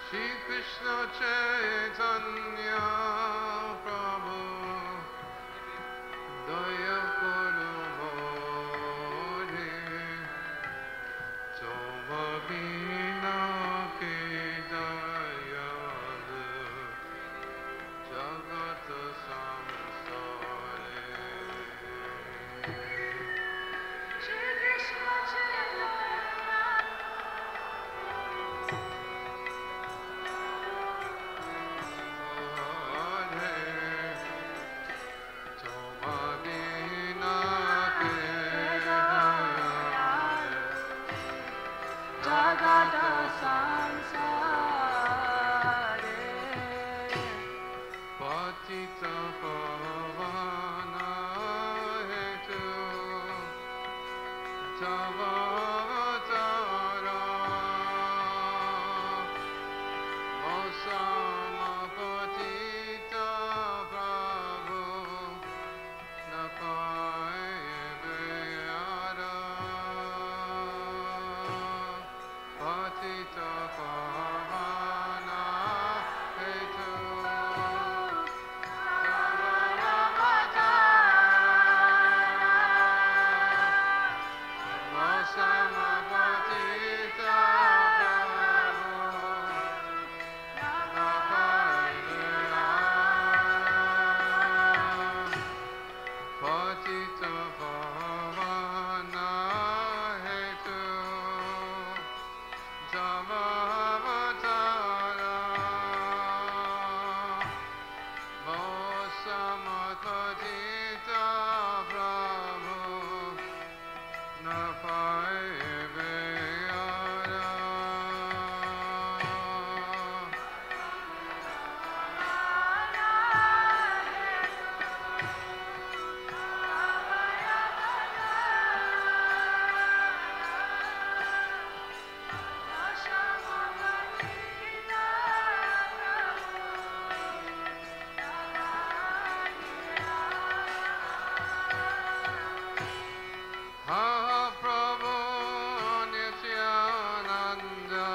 Shri Krishna Chaitanya Prabhu Daya Koro Hare Toma Bina Ke Dayalu Jagata Samsare Shri Krishna Chaitanya Jagata Samsare Patita Pavana Hetu Tavatara Osama Patita Prabhu Napai Beyara Patita Pavana Hetu Ha Prabhu Nityananda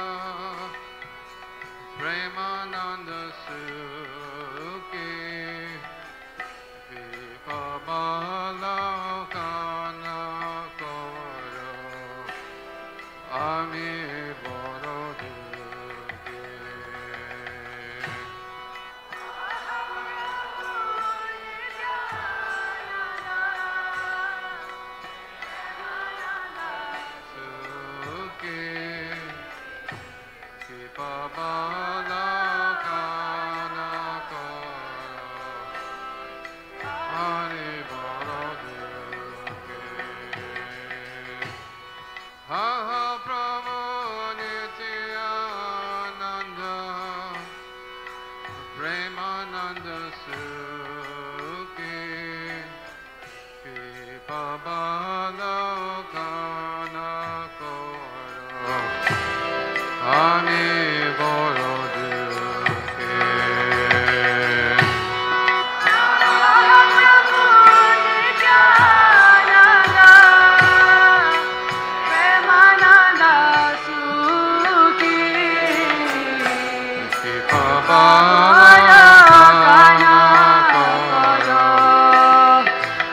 Premananda Sukhi Vipabalokana Koro Ami Boro Dukhi Premananda Sukhi Vipabalokana Koro Ami Boro Dukhi Premananda Sukhi Vipabalokana Koro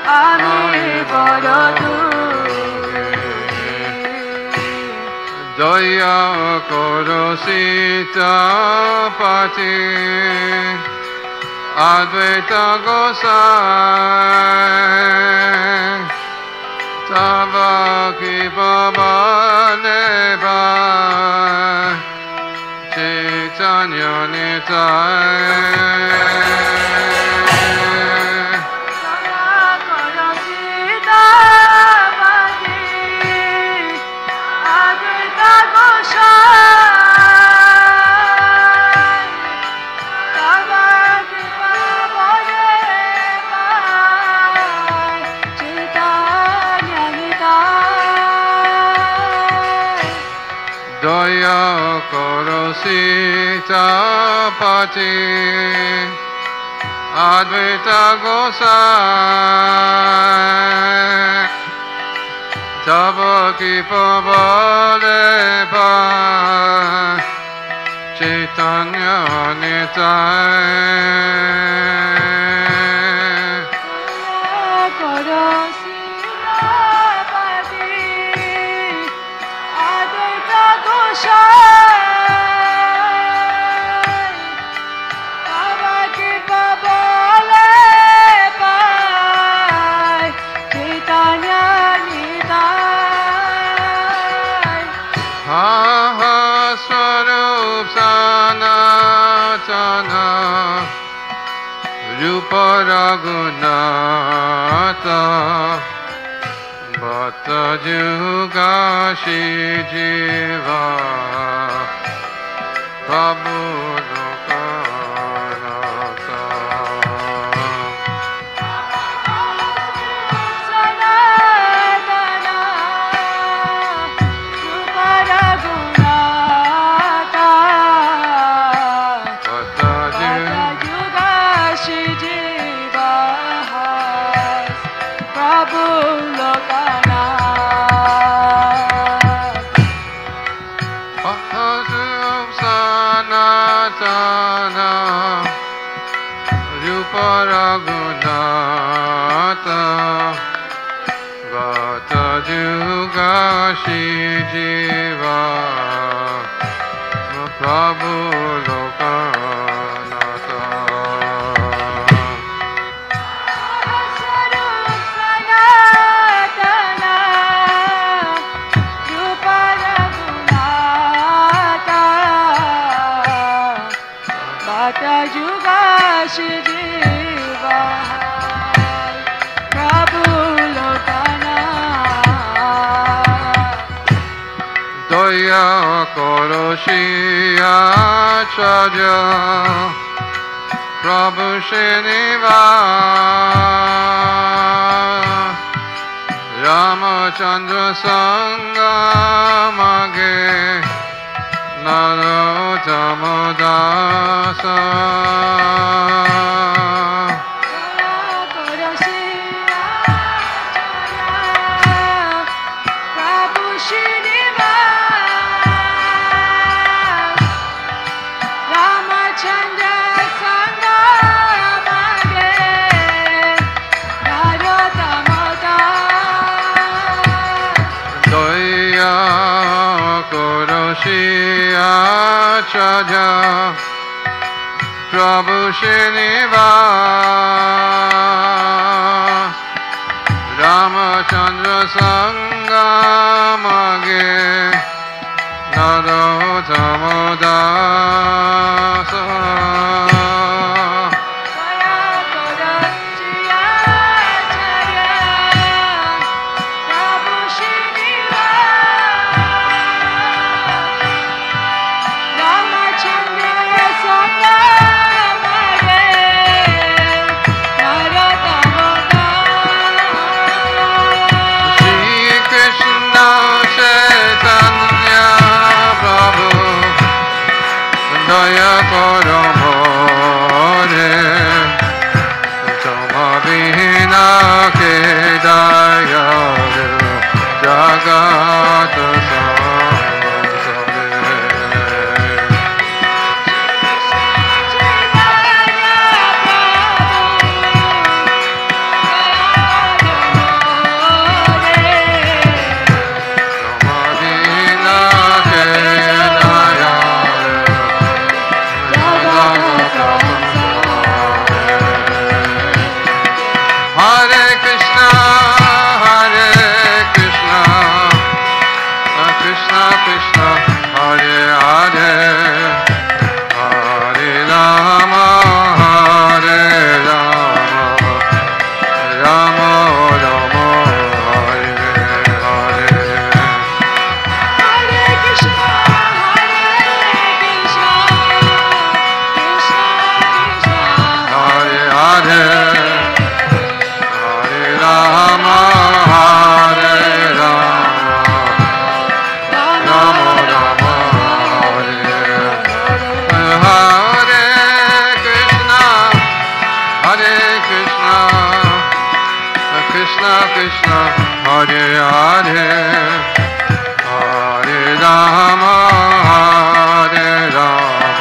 Ami Boro Dukhi Daya Koro Sitapati Advaita Gosai Tava Kripa Neva Chaitanya Nitai Daya Koro Sitapati Advaita Gosai Tava Kripa Neva Chaitanya Nitai Koro Silapati Advaita Gosai Baba Kripa Bole Pai Chaitanya Nitai Aha Swarup Sanatana Rupa Raghunatha Bhatta Juga Shijiva Prabhu Lokanatha Sanatana Rupa Raghunatha Bhatta Bhatta Juga Shijiva Prabhu Lokanath Bhattasup Sanatana Rupa Raghunatha Bhatta Juga Shijiva Prabhu Lokanatha Swarup Sanatana Rupa Raghunatha Bhatta Juga Shijiva Prabhu Lokanath Daya Koroshia Acharya Prabhu Srinivas Ramachandra Sangamage Narottama Dasa Prabhu Srinivas Ramachandra Sangamage Narottama Das Daya Koroshia Acharya Prabhu Srinivas Ramachandra Sangamage Narottama Dasa Shri Krishna Chaitanya Prabhu Daya Karo Bhore Toma Vihina Ke Dayalu Jagat Samsare Hare Krishna, Krishna Krishna, Hare Hare, Hare Rama, Rama Rama, Hare Hare. Hare Krishna, Krishna Krishna, Hare Hare, Hare Rama, Rama Rama, Hare Hare. Hare Krishna, Krishna Krishna, Hare Hare, Hare Rama, Rama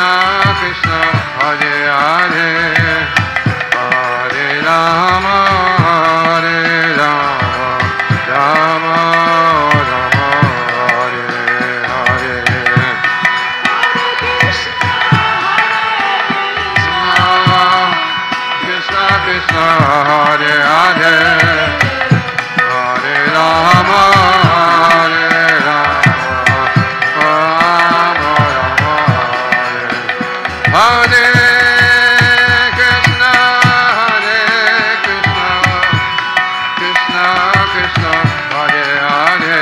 Krishna, Hare Hare, Hare Rama, Hare Rama, Rama Rama, Hare Hare. Krishna Krishna, Hare Hare, Hare Rama, Hare Rama, Rama Rama, Hare Krishna, Hare Krishna, Krishna Krishna, Hare Hare,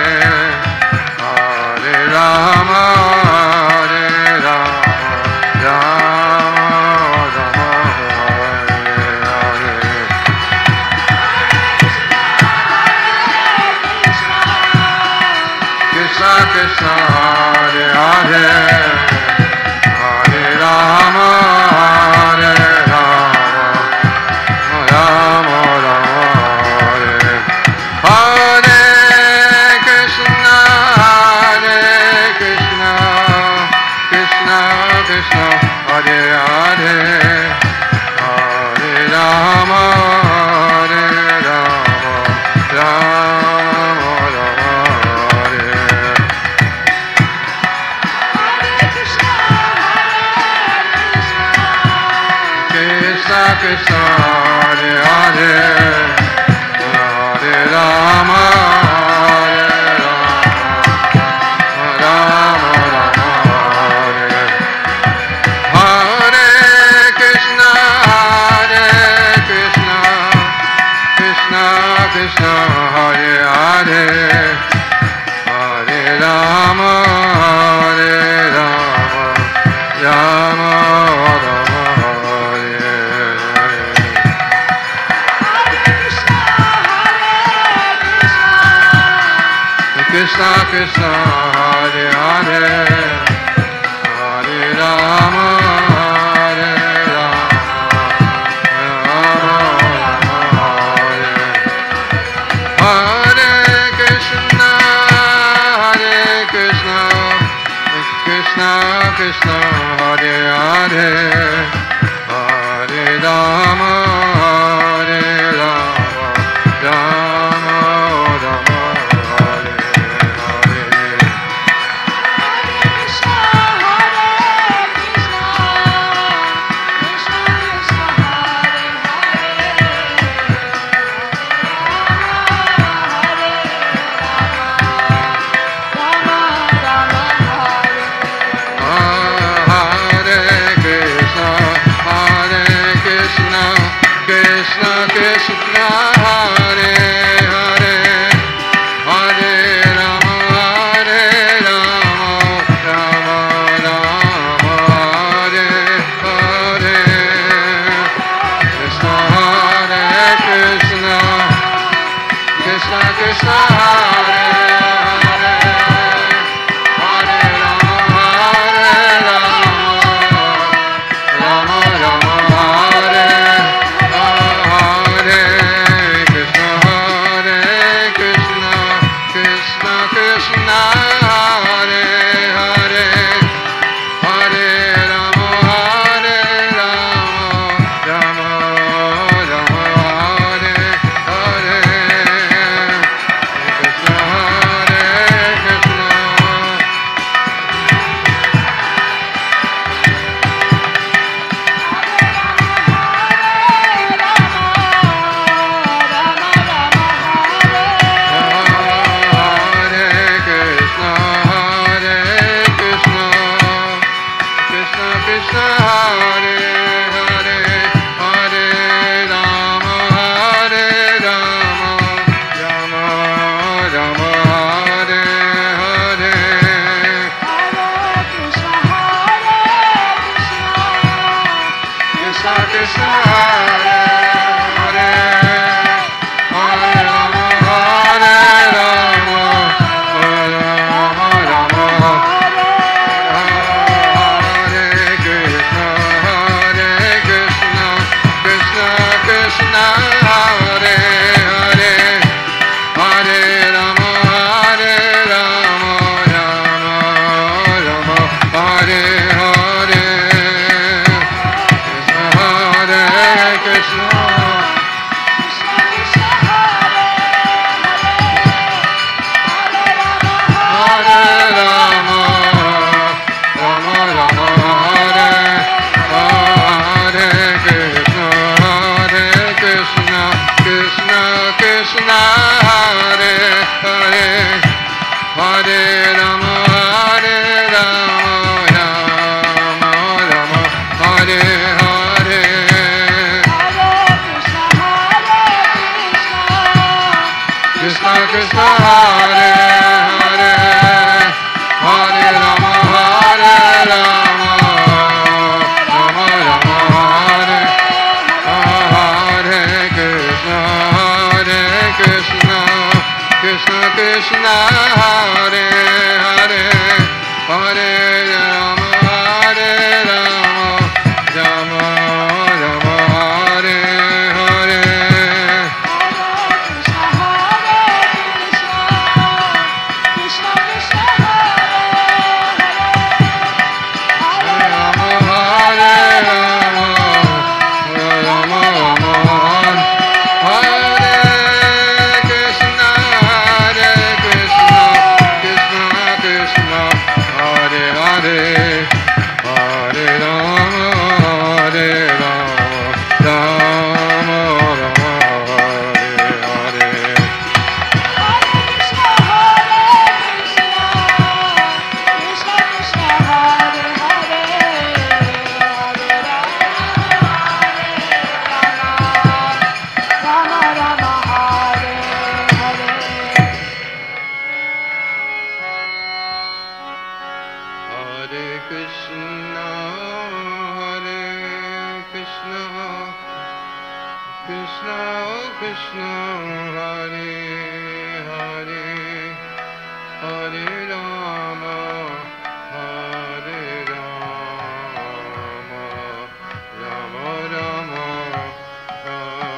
Hare Rama, Hare Rama, Rama Rama, Hare Hare. Krishna Krishna, Hare Hare, Hare Rama, Hare Rama, Rama Rama, Hare Hare. Krishna, Hare Krishna, Krishna Krishna, Hare Hare, Hare Rama, Hare Rama, Rama Rama, Hare. Krishna Krishna, Hare Hare, Hare Rama, Hare Rama, Rama Rama, Hare. Hare Krishna, Hare Krishna, Krishna Krishna, Hare Hare, Hare Rama, Hare Rama, Rama Rama, Hare Hare. Krishna Krishna, Hare Hare, Hare Rama, Hare Rama, Rama Rama, Hare. Hare Krishna, Hare Krishna, Krishna Krishna, Hare Hare, Hare Rama, Hare Rama, Rama Rama, Hare Hare. Hare Krishna, Hare Krishna, Krishna Krishna, Hare Hare, Hare Rama, Hare Rama, Rama Rama, Hare Hare. Krishna, Hare Krishna, Krishna Krishna, Hare Hare, Hare Rama, Hare Rama, Rama Rama, Hare Hare. Krishna, Hare Krishna, Krishna Krishna, Hare Hare, Hare Rama, Hare Rama, Rama Rama, Hare Hare. Krishna, Hare Krishna. Hare Krishna, Hare Krishna, Krishna Krishna, Hare Hare, Hare Rama, Hare Rama, Rama Rama, Hare Hare. Krishna Krishna, Hare Hare, Hare Rama, Hare Rama, Rama Rama, Hare Krishna, Hare Krishna, Krishna Krishna, Hare Hare, Hare Rama, Hare Rama, Rama Rama, Hare Hare. Krishna, Hare Hare, Hare Rama, Hare Rama, Rama Rama, Hare Hare Krishna, Krishna Krishna, Hare Hare, Hare Rama, Hare Rama, Rama Rama, Hare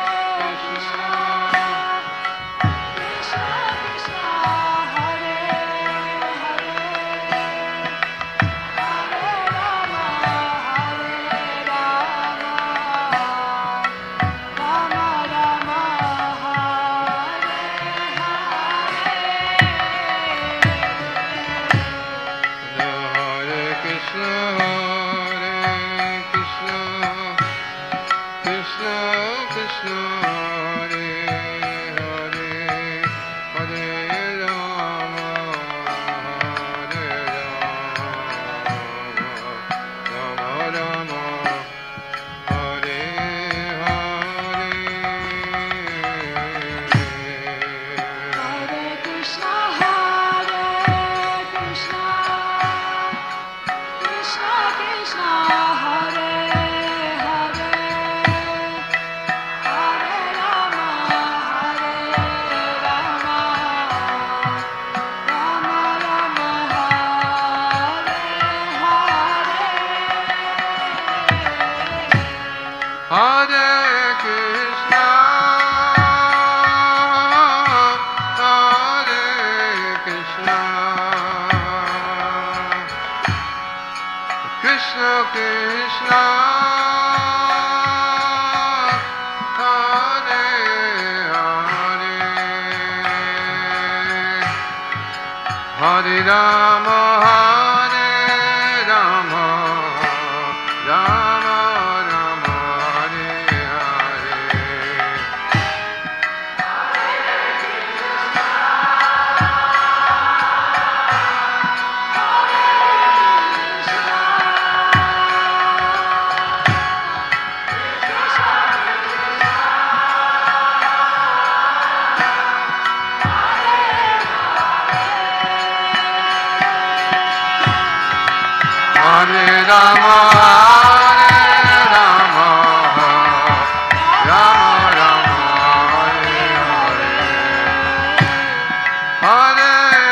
Hare.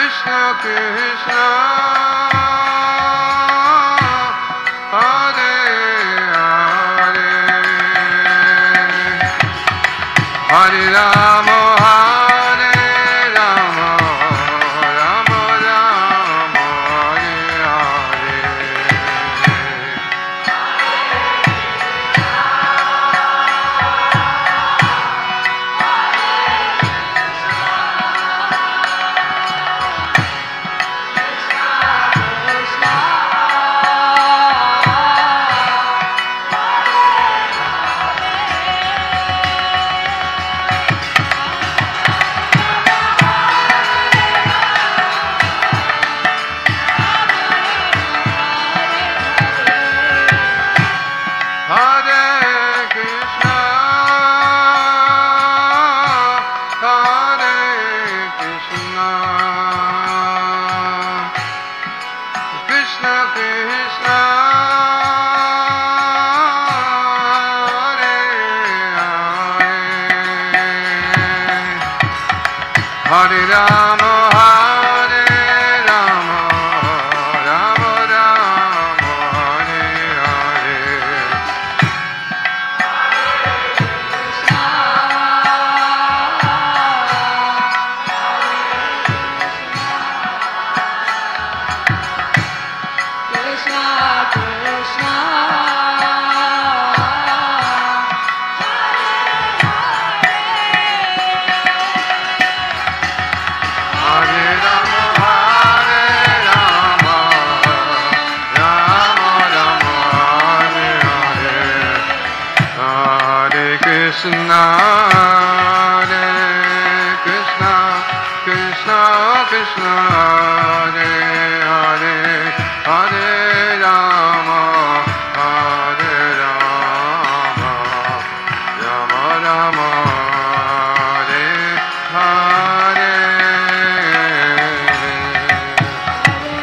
Krishna Krishna Hare Hare Hare Rama Hare Rama Rama Rama Hare Hare Rama Hare Rama Rama Rama Hare Hare Krishna Krishna Hare Rama Hare Rama Rama Rama Hare Hare Hare Krishna Hare Krishna Krishna Krishna Hare Hare Hare Rama Hare Rama Rama Rama Hare Hare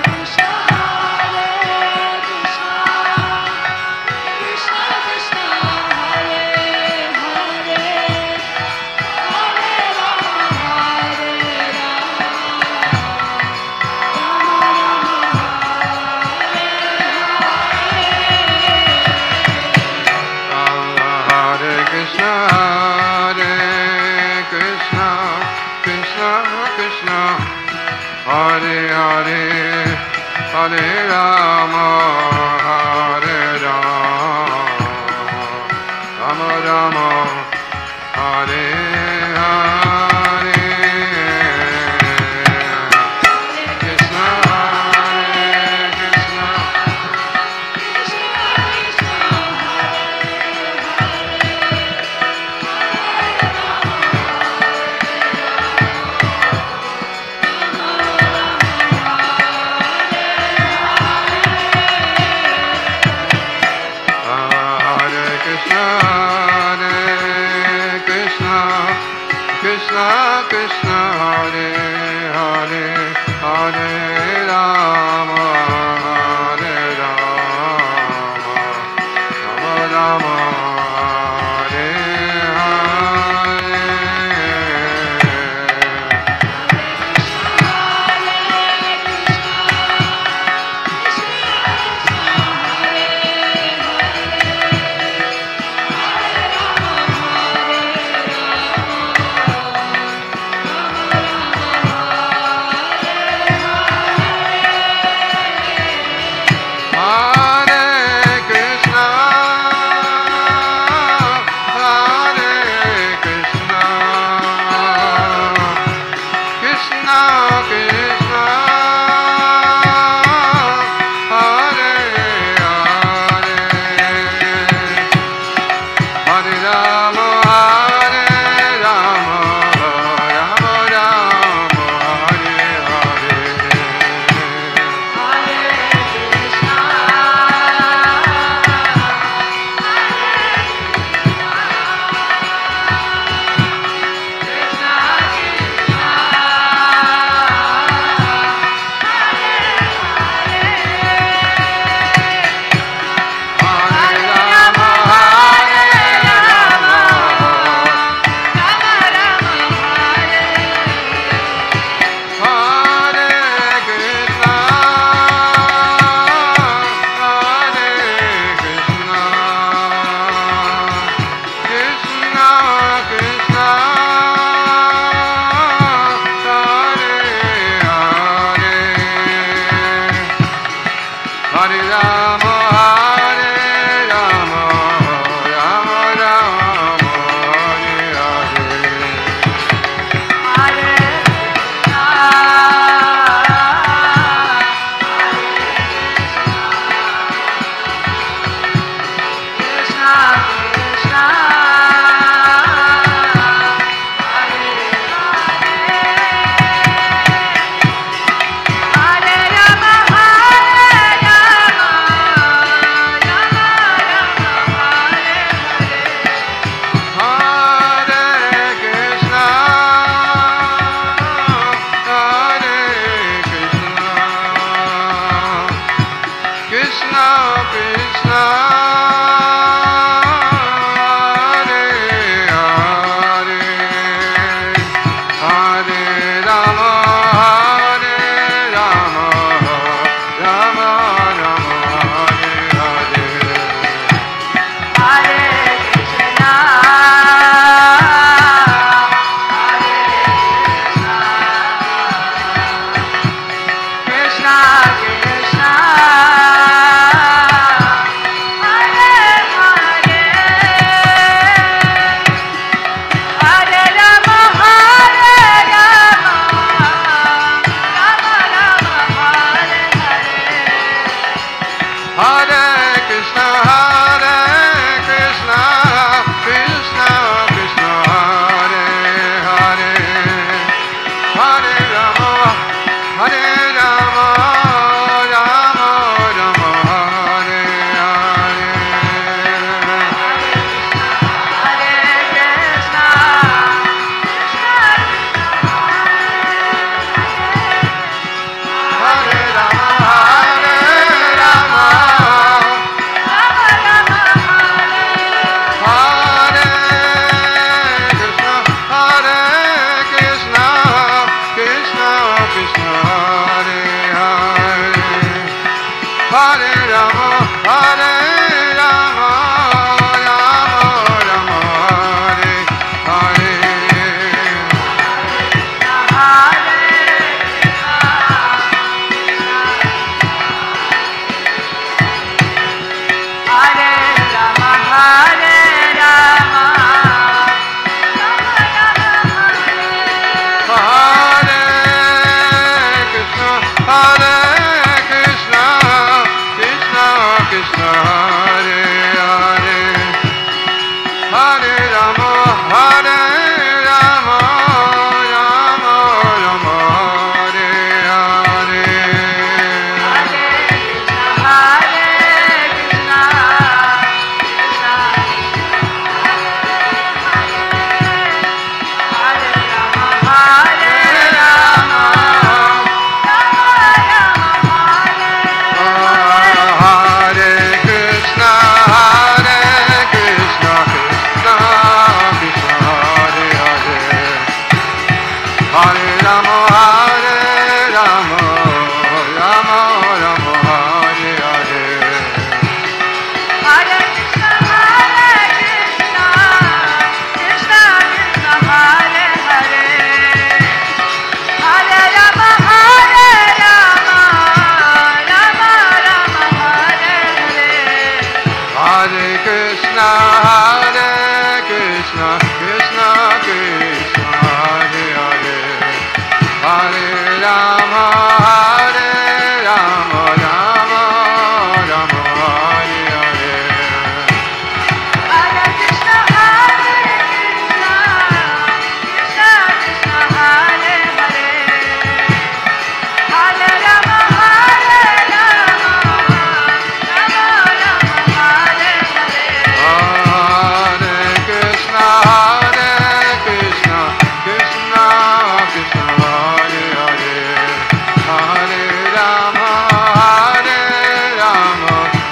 Krishna Hare Krishna Krishna Krishna Hare Hare Hare Rama Hare Hare Krishna Hare Krishna Krishna Krishna Hare Hare Hare Rama Hare Rama Rama Rama Hare Hare Krishna Hare Krishna Hare Krishna Hare Krishna Krishna Krishna Hare Hare Hare Rama Hare Rama Rama Rama Hare Hare Hare Hare Rama, Rama Rama, Hare Hare. Hare Krishna, Krishna Krishna, Hare Hare, Hare Rama,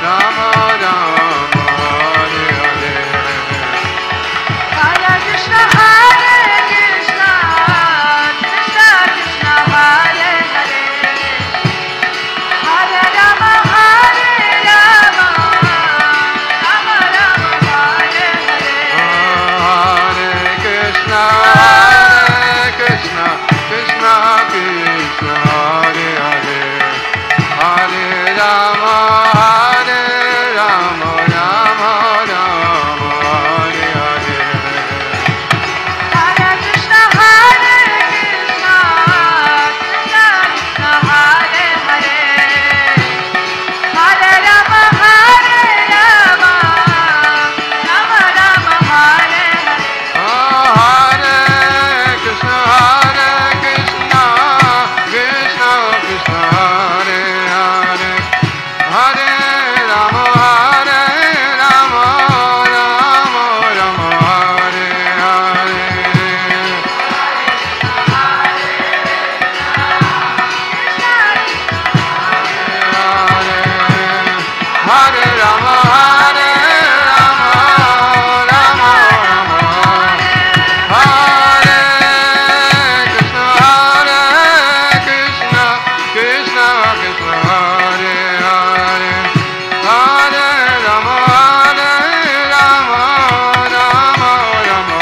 Rama Rama, Hare Hare. Hare Krishna, Krishna Krishna, Hare Hare. Hare Rama, Rama Rama, Hare Hare. Hare Krishna, Krishna Krishna, Hare Hare, Hare Rama, Rama Rama, Hare Hare. Hare Krishna, Krishna Krishna, Hare Hare. Hare Rama, Rama Rama, Hare Hare. Hare Krishna, Krishna Krishna, Hare Hare, Hare Rama, Rama Rama, Hare Hare. Hare Krishna, Krishna Krishna, Hare Hare. Hare Rama, Rama Rama, Hare Hare. Hare Rama, Rama Rama, Hare Krishna, Krishna Krishna, Hare Hare. Hare Rama, Rama Rama,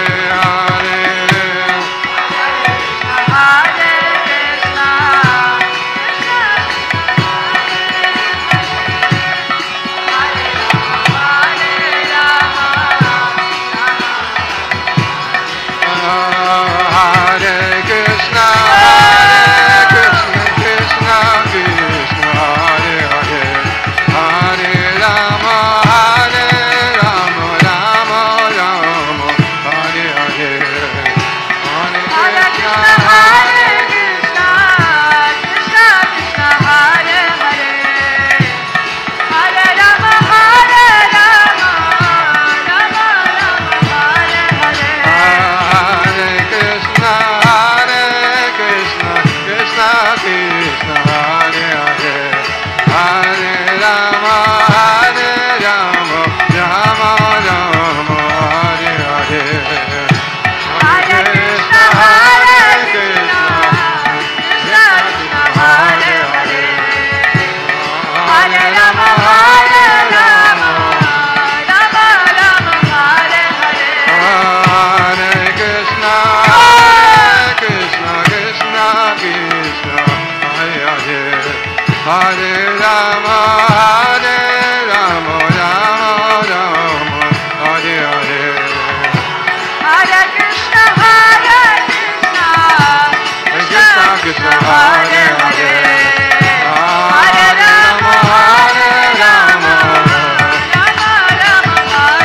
Hare Hare. Hare Krishna, Hare Krishna, Krishna Krishna, Hare Hare. Hare Rama, Rama Rama, Hare Hare. Hare Hare Krishna, Krishna, Krishna Krishna, Hare Hare, Hare Rama, Rama Rama, Hare Hare. Hare Krishna, Krishna Krishna, Hare Hare. Hare Rama, Rama Rama, Hare Hare. Hare Krishna, Krishna Krishna, Hare Hare, Hare Rama, Rama Rama, Hare Hare. Hare Krishna, Krishna Krishna, Hare Hare. Hare Rama, Rama Rama, Hare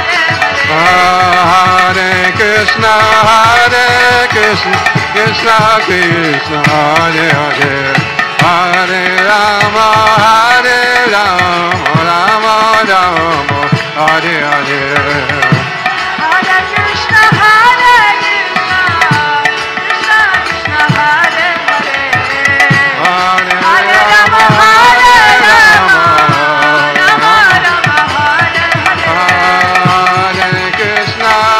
Hare. Hare Krishna, Krishna Krishna, Hare Hare. Hare Rama, Rama Rama, Hare Hare. Hare Krishna, Krishna Krishna, Hare Hare. Hare Rama, Rama Rama, Hare Hare. Hare Krishna, Krishna Krishna, Hare Hare. Hare Hare Rama, Rama, Rama Rama, Hare Hare.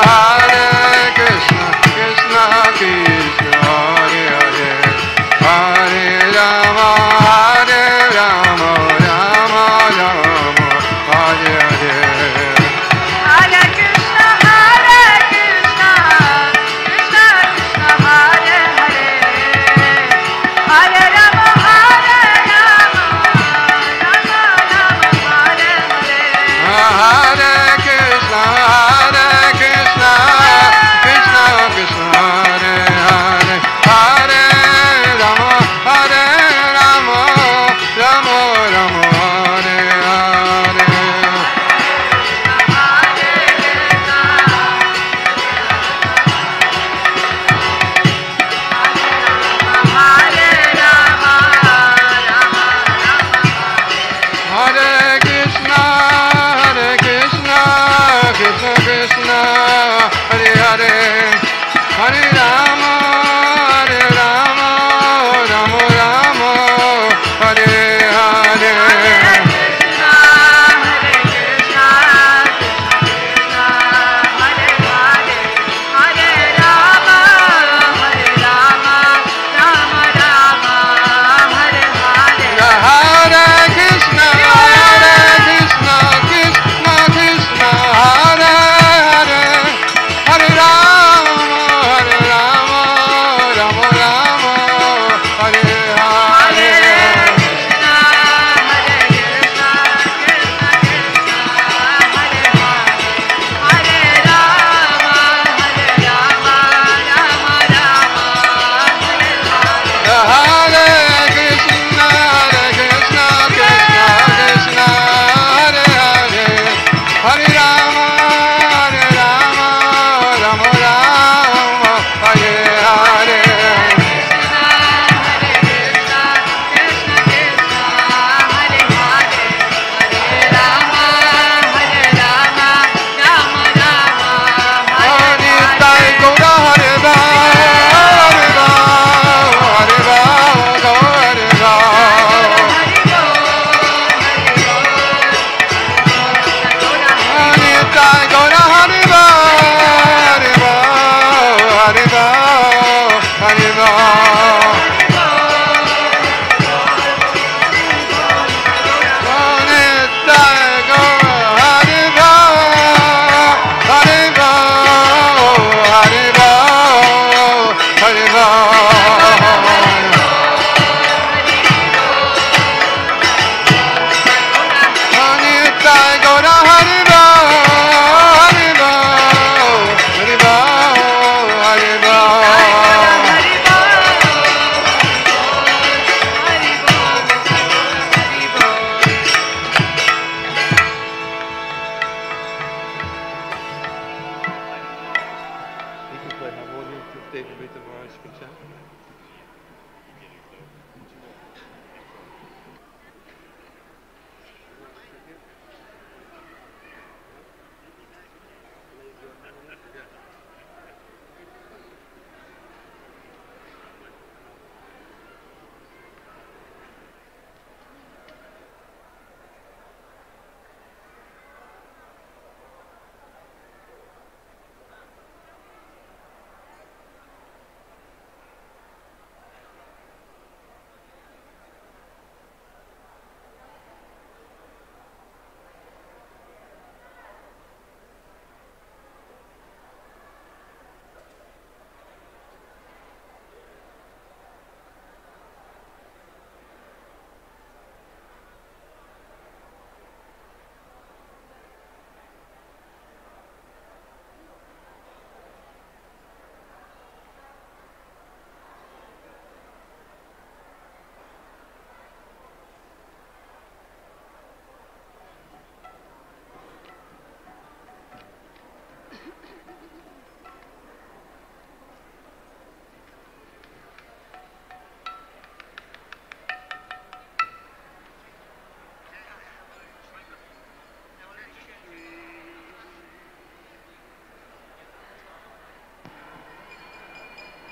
Hare Krishna, Krishna Krishna, Hare Hare. Hare Rama, Rama Rama, Hare Hare.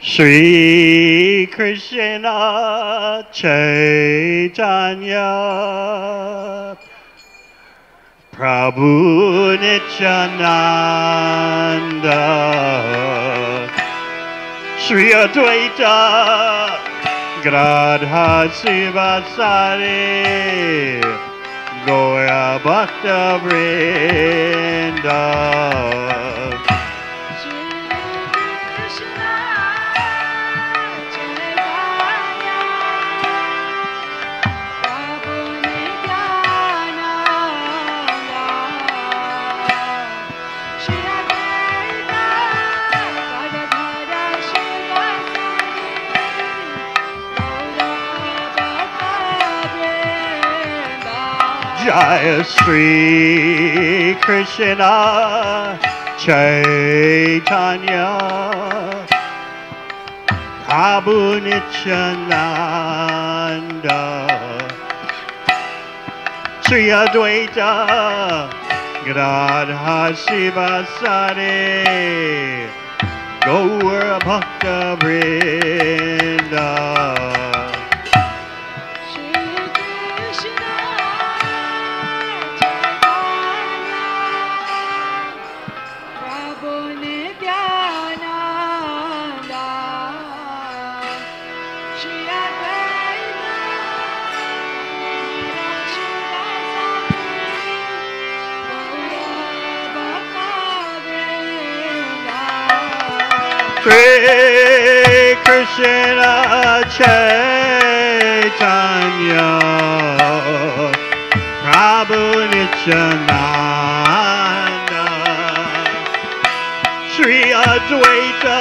Shri Krishna Chaitanya Prabhu Nityananda Shri Advaita Gadadhar Sivasari Goya Bhakta Vrinda Jaya Shri Krishna Chaitanya Prabhu Nityananda Shri Advaita Gadadhar Sivasari Gaura Bhakta Vrinda Shri Krishna Chaitanya Prabhu Nityananda Shri Advaita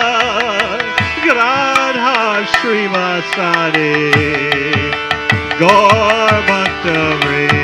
Gadadhar Srivasadi Gaur Bhakta Vrinda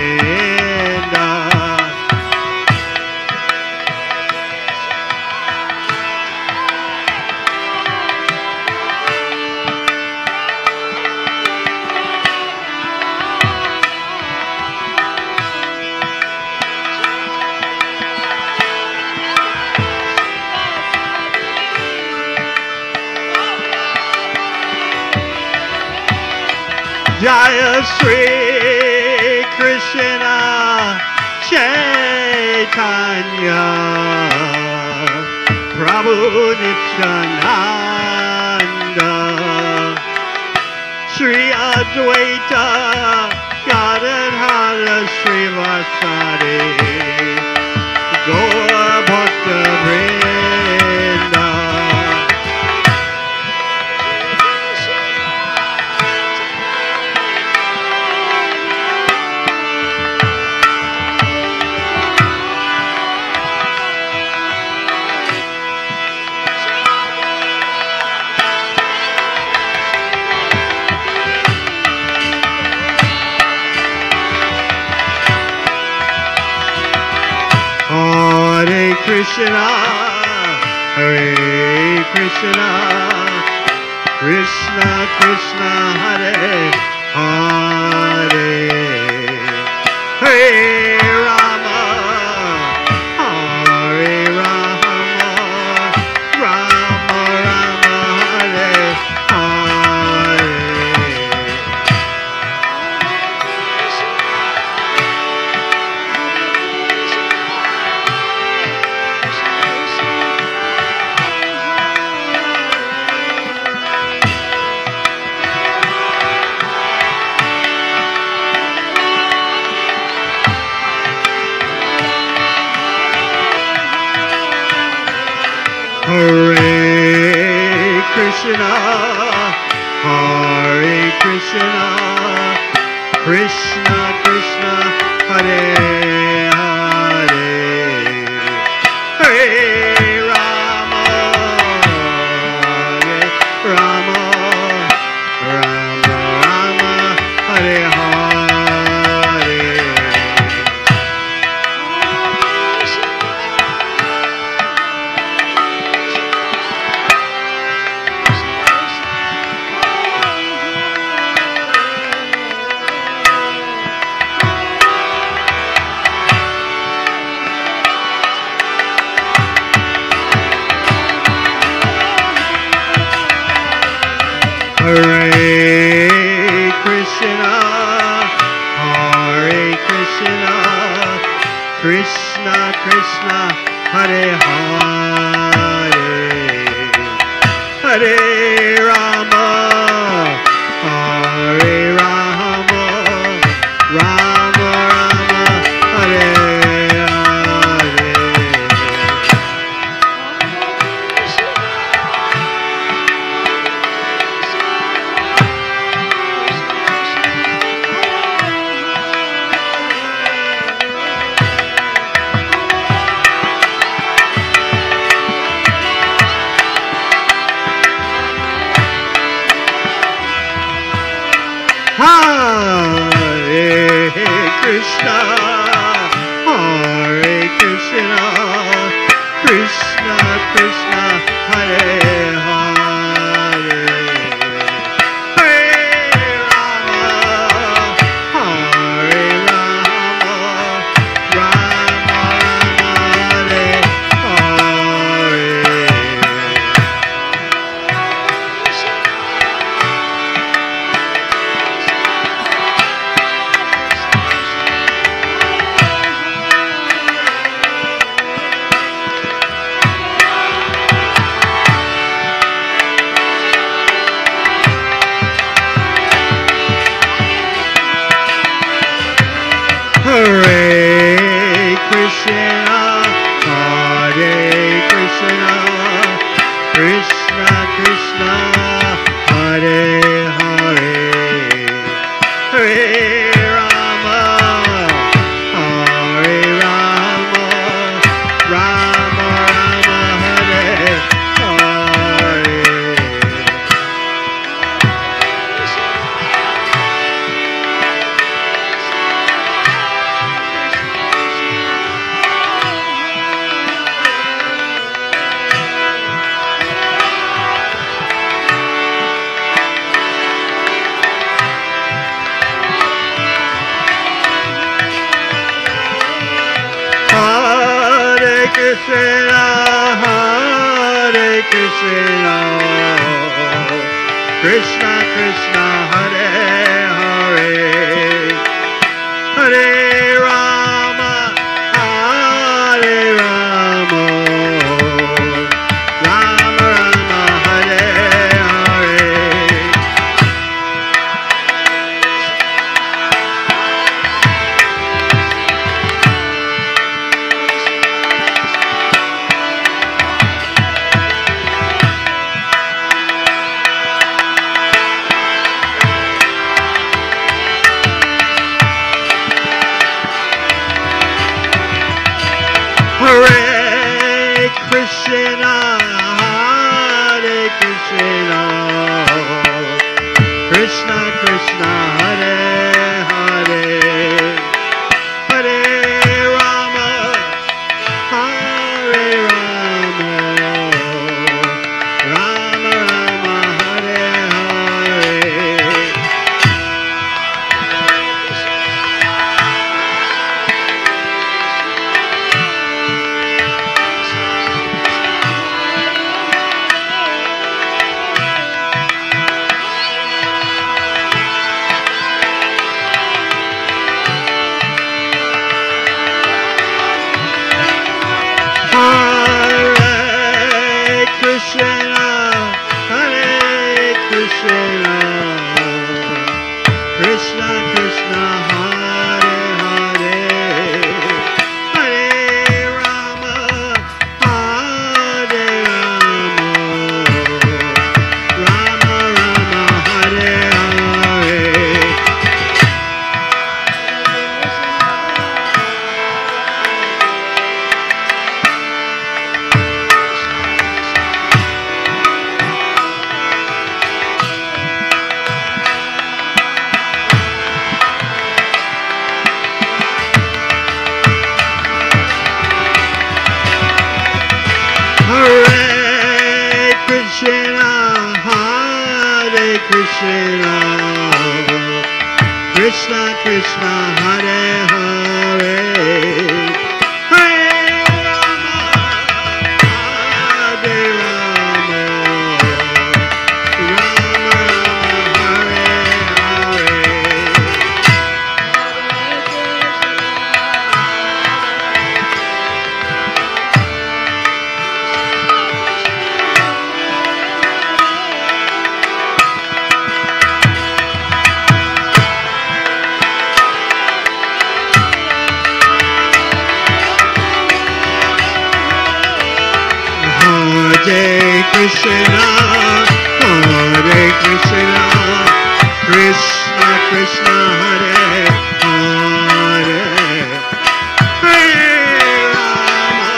Jaya Shri Krishna Chaitanya Prabhu Nityananda Sri Advaita Gadadhara Srivasadi Gaura Bhakta Vrinda. Hare Krishna, Hare Krishna, Krishna Krishna, Hare Hare, Hare Rama, Hare Rama, Rama Rama, Hare Hare. Hare Krishna, Hare Krishna, Krishna Krishna, Hare Hare, Hare Rama, Hare Rama, Rama Rama, Hare Hare. Hare Krishna, Hare Krishna, Krishna Krishna, Hare Hare, Hare Rama, Hare Rama, Rama Rama, Hare Hare. Hare Krishna, Hare Krishna, Krishna Krishna, Hare Hare, Hare Rama, Hare Rama, Rama Rama, Hare Hare. Hare Krishna, Hare Krishna, Krishna Krishna, Hare Hare, Hare Rama, Hare Rama, Rama Rama, Hare Hare. Hare Krishna, Hare Krishna, Krishna Krishna, Hare Hare, Hare Rama, Hare Rama, Rama Rama, Hare Hare. Krishna Krishna Hare Hare Hare Rama Hare Rama Rama Rama Hare Hare Hare Krishna, Hare Krishna, Krishna Krishna, Hare Hare, Hare Rama, Hare Rama, Rama Rama, Hare Hare. Hare Krishna, Hare Krishna, Krishna Krishna, Hare Hare, Hare Rama, Hare Rama, Rama Rama, Hare Hare. Hare Krishna, Hare Krishna, Krishna Krishna, Hare Hare, Hare Rama,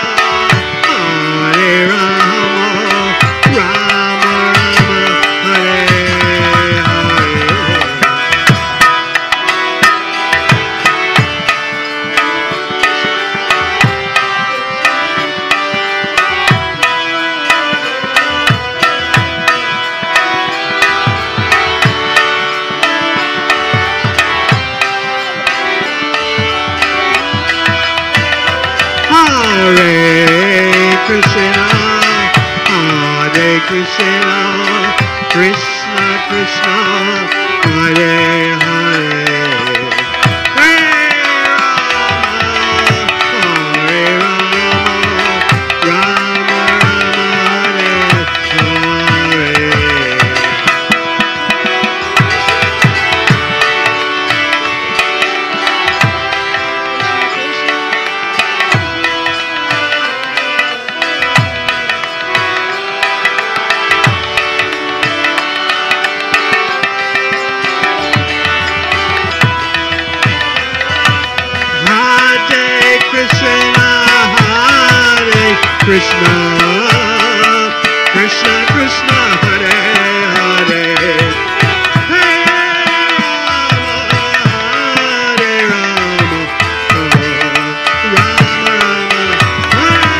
Hare Rama, Rama Rama, Hare Hare Krishna, Hare Krishna, Krishna Krishna, Hare Hare, Hare Rama, Rama Rama, Hare Hare. Hare Krishna, Hare Krishna, Krishna Krishna, Hare Hare, Hare Rama, Rama Rama, Hare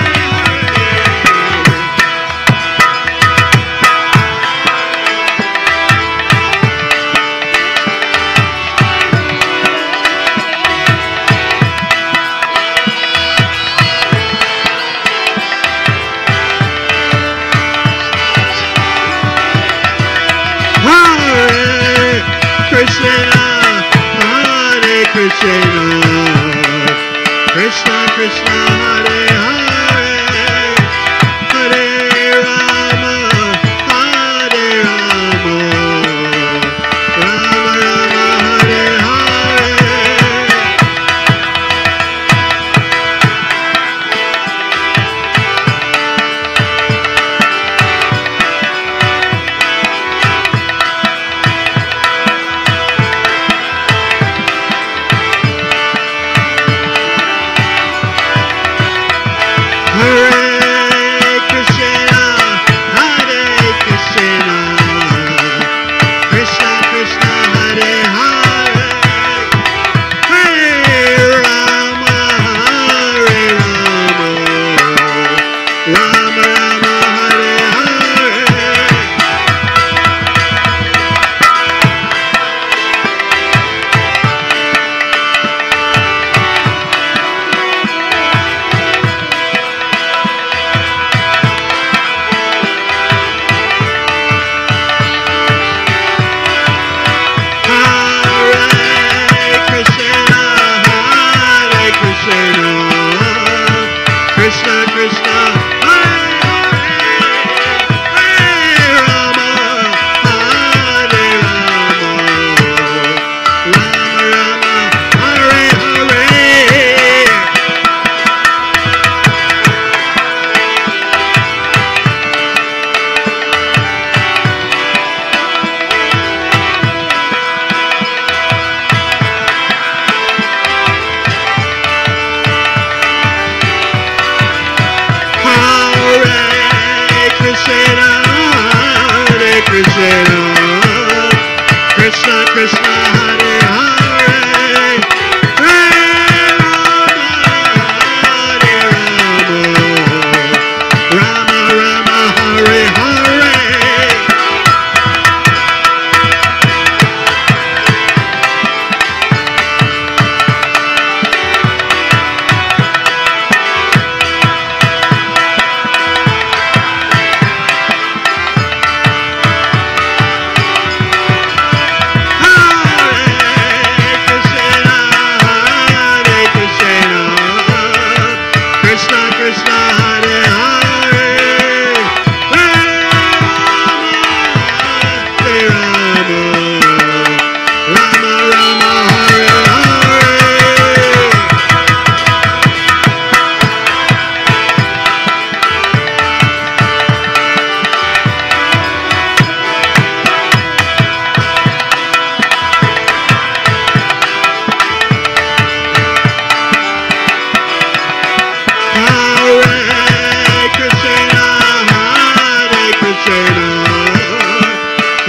Krishna Krishna Hare Hare Rama Rama Hare Hare Krishna Krishna Hare Hare Rama Rama Rama Hare Hare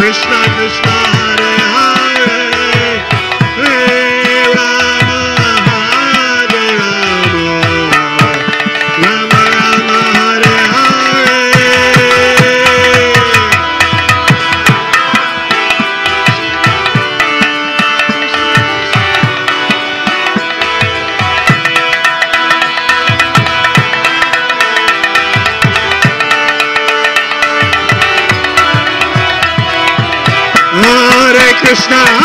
Krishna Krishna Hare Hare Hare Rama Hare Rama Rama Rama Hare Hare Krishna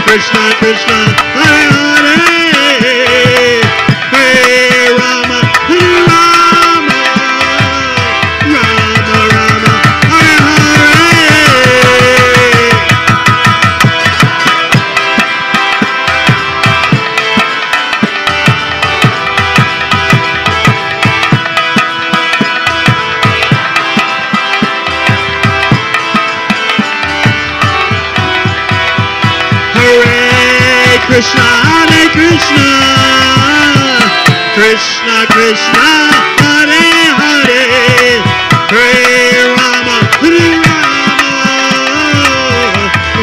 Krishna Krishna Hare Hare Hare Rama Rama Rama Hare Hare Krishna Krishna Krishna Hare Hare Hare Rama Rama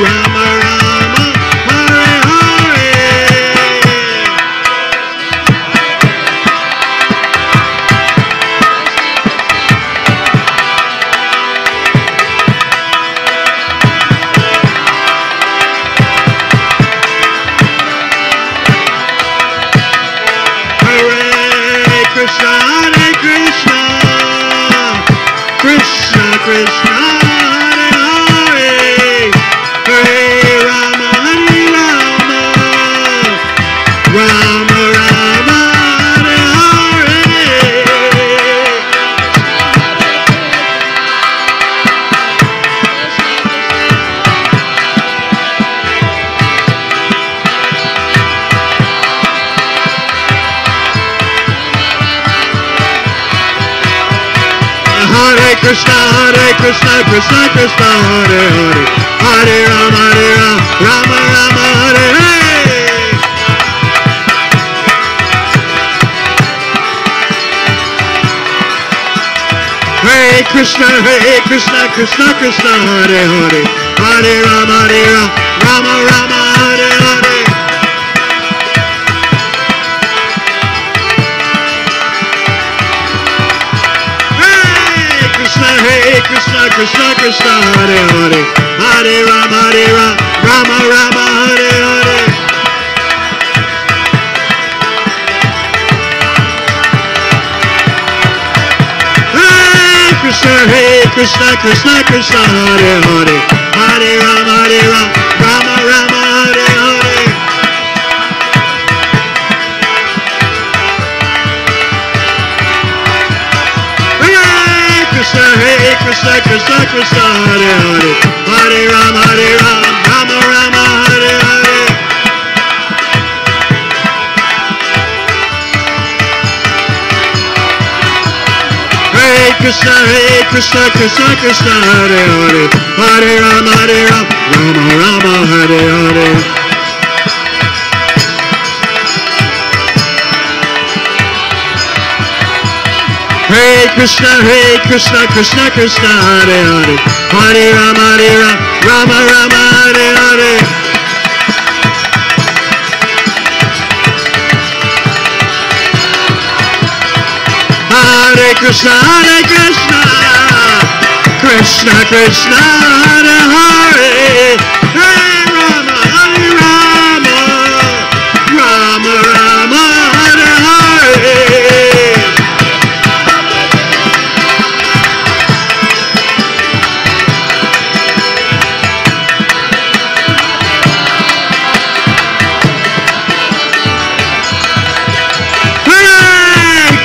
Rama Rama Hare Krishna Hare Krishna Krishna Krishna Hare Hare Hare Rama Rama Rama Hare Hare Krishna Hare Krishna Krishna Krishna Hare Hare Hare Rama Rama Rama Hare Hare Krishna Krishna Krishna Hare Hare Hare Rama Rama Rama Hare Hare Hare Krishna Krishna Krishna Hare Hare Hare Rama Rama Rama Hare Hare Krishna Krishna Hare Hare Hare Rama Rama Rama Hare Hare Krishna Krishna Hare Hare Hare Rama Rama Rama Hare Hare Krishna, Hare Krishna, Krishna Krishna, Hare Hare, Hare Rama, Rama Rama, Hare Hare. Hare Krishna, Krishna Krishna, Hare Hare, Hare Rama, Rama Rama, Hare Hare. Hare Krishna, Krishna Krishna, Hare Hare, Hare Rama, Rama Rama, Hare Hare. Hare Krishna, Krishna Krishna, Hare Hare, Hare Rama, Rama Rama, Hare Hare.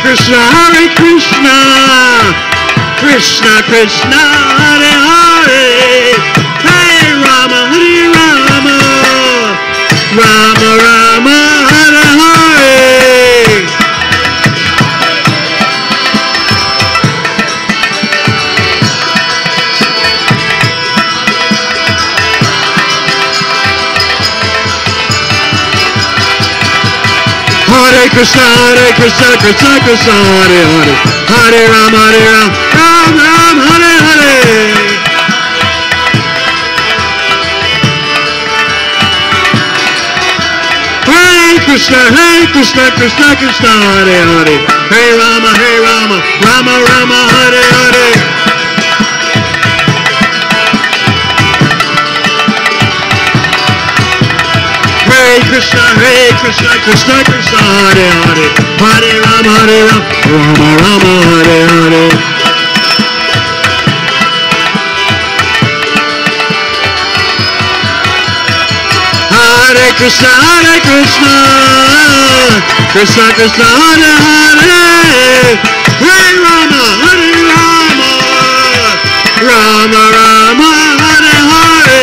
Krishna, Hare Krishna, Krishna Krishna, Hare Hare, Hare Rama, Rama Rama, Hare Hare. Hare Krishna, Krishna Krishna, Hare Hare, Hare Rama, Rama Rama, Hare Hare. Hare Krishna, Krishna Krishna, Hare Hare, Hare Rama, Rama Rama, Hare Hare. Hare Krishna, Krishna Krishna, Hare Hare, Hare Rama, Rama Rama, Hare Hare. Hare Krishna, Krishna Krishna, Hare Hare, Hare Rama, Rama Rama, Hare Hare. Krishna, Krishna Krishna, Hare Hare, Hare Rama, Rama Rama, Hare Hare.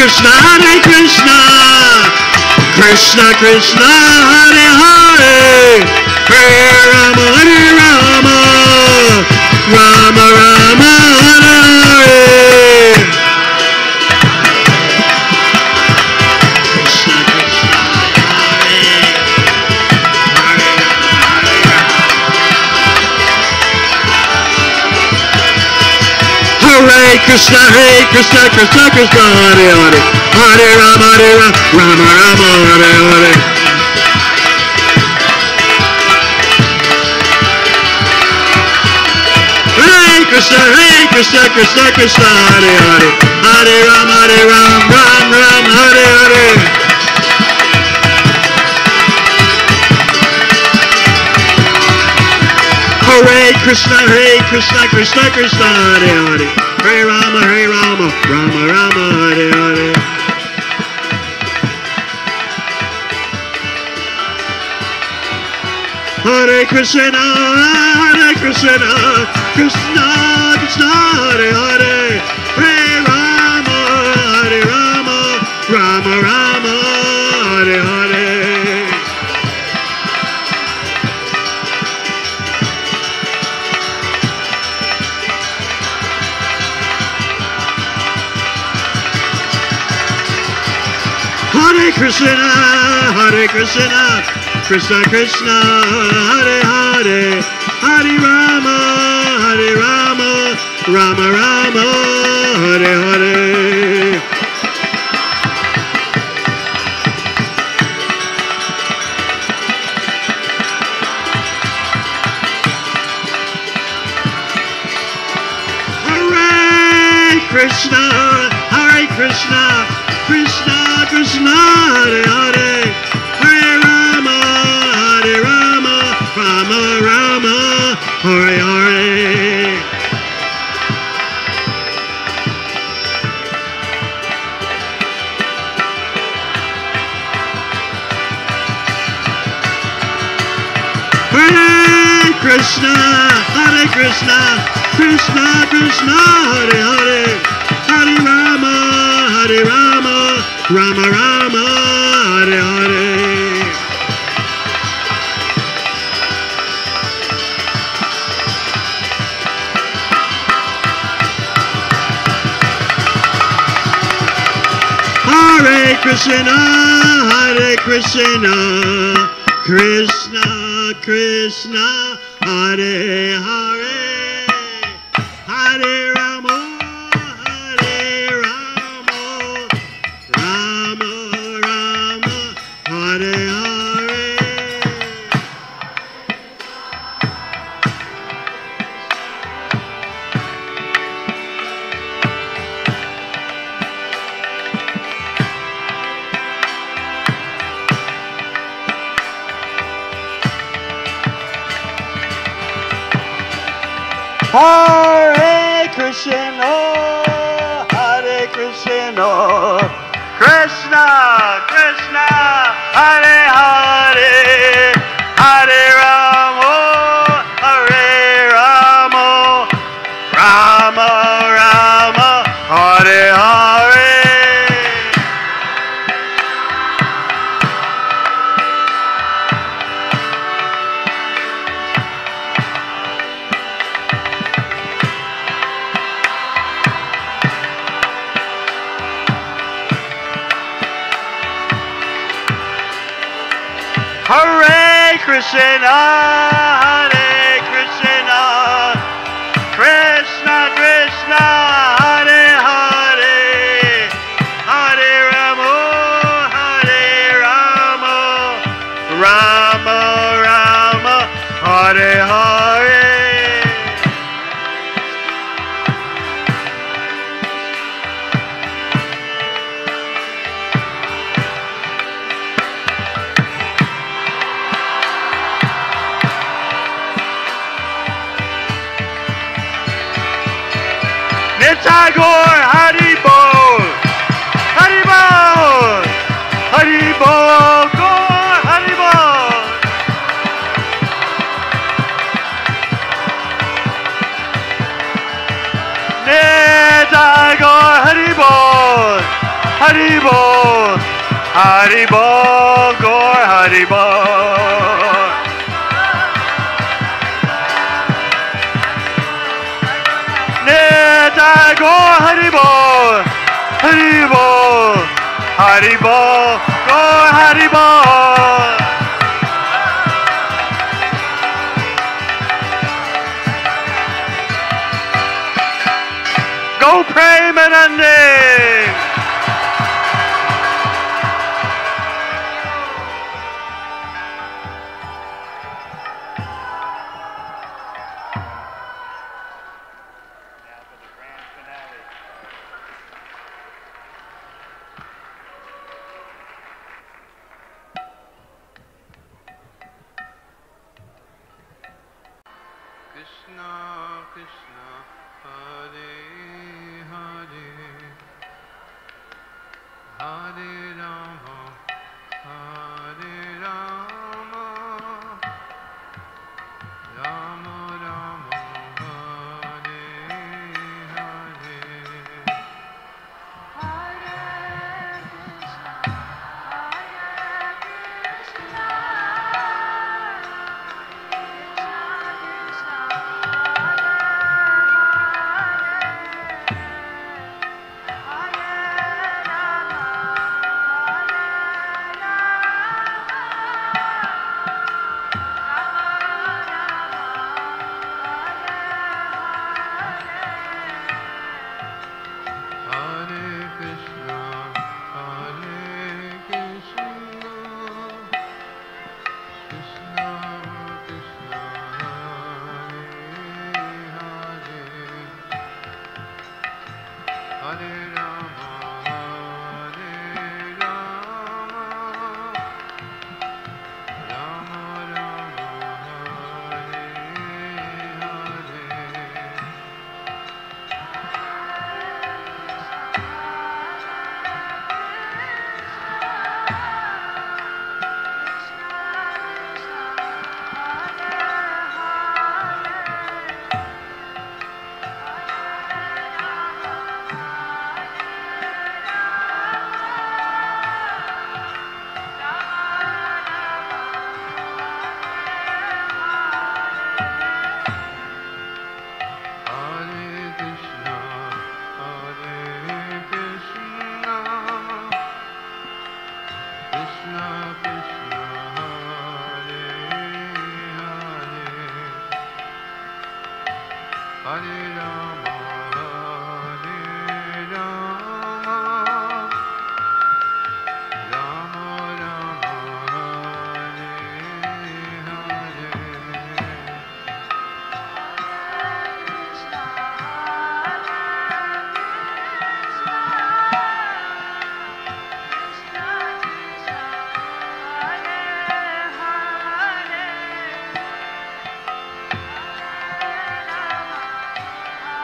Krishna Krishna, Hare Krishna, Krishna Krishna, Hare Hare, Hare Rama, Rama Rama, Hare Hare. Hare Krishna, Krishna, Hare Hare, Hare Rama, Rama Rama, Hare Hare. Hare Krishna, Krishna Krishna, Hare Hare, Hare Rama, Rama Rama, Hare Hare. Hare Krishna, Krishna Krishna, Hare Hare, Hare Rama, Rama Rama, Hare Hare. Hare Krishna, Krishna Krishna, Hare Hare, Hare Rama, Rama Rama, Hare Hare. Hare Krishna, Krishna Krishna, Hare Hare, Hare Rama, Rama Rama, Hare Hare. Hare Krishna, Krishna Krishna, Hare Hare, Hare Rama, Rama Rama, Hare Hare. Hare Krishna, Krishna Krishna, Hare Hare, Hare Rama, Rama Rama, Hare Hare. Hare Krishna, Krishna Krishna, Hare Hare, Hare Rama, Rama Rama, Hare Hare. Hare Krishna, Krishna Krishna, Hare Hare, Hare Rama, Rama Rama, Hare Hare. Tagore, Hari Bol, Hari Bol, Hari Bol, Gaur, Hari Bol. Tagore, Hari Bol, Hari Bol, Hari Bol, Gaur, Hari Bol. Tagore, Hari Bol, Hari Bol, Hari Bol, Gaur, Hari Bol. Go Premanande. Krishna Krishna, Hare Hare, Hare Rama, Rama Rama, Hare Hare. Hare Rama, Rama Rama, Hare Hare.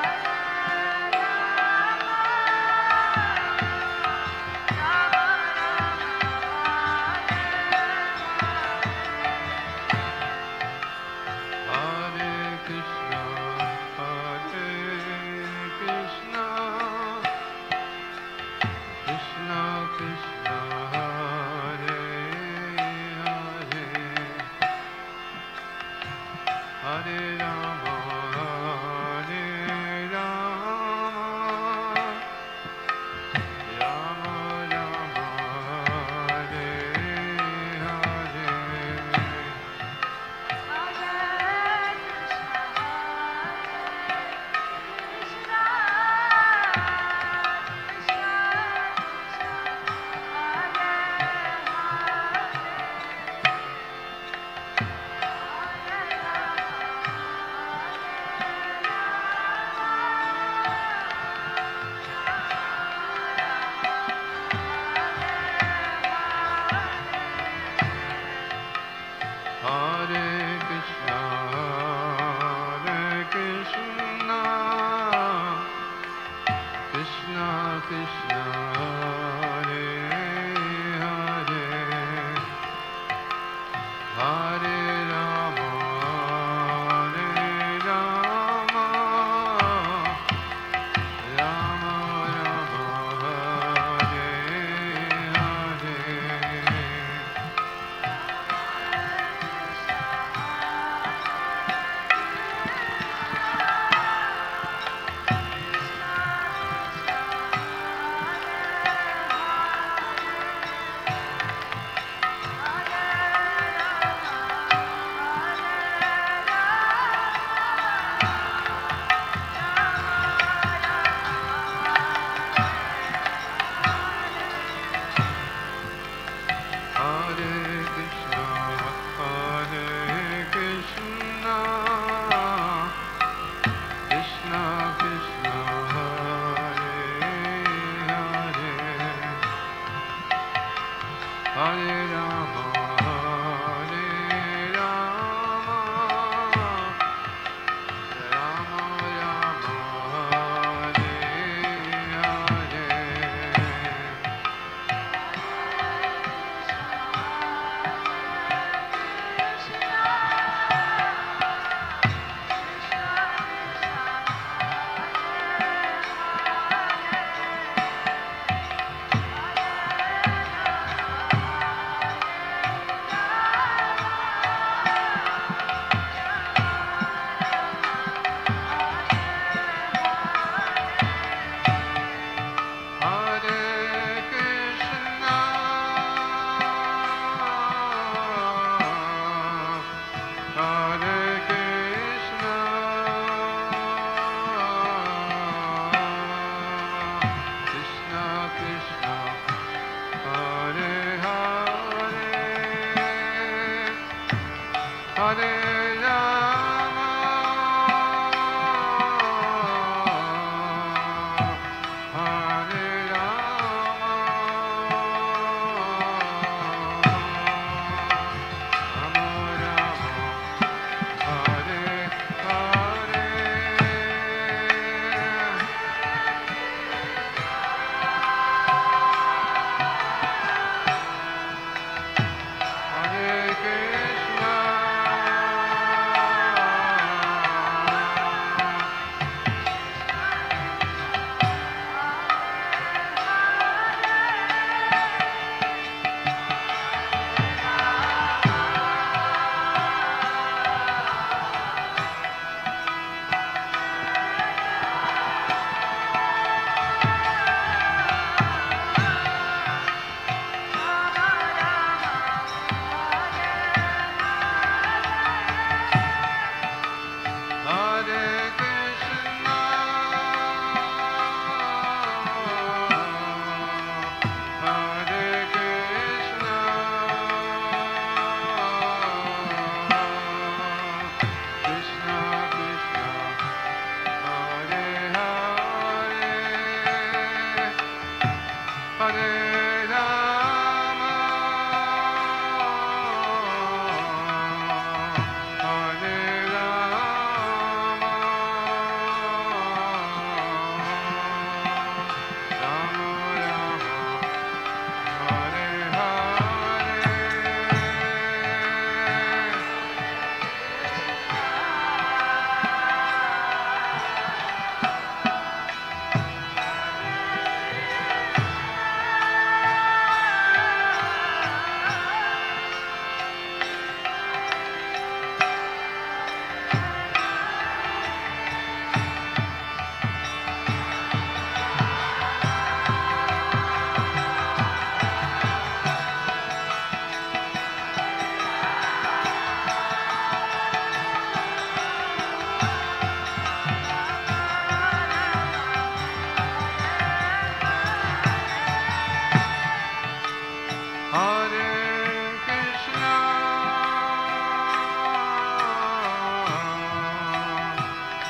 Hare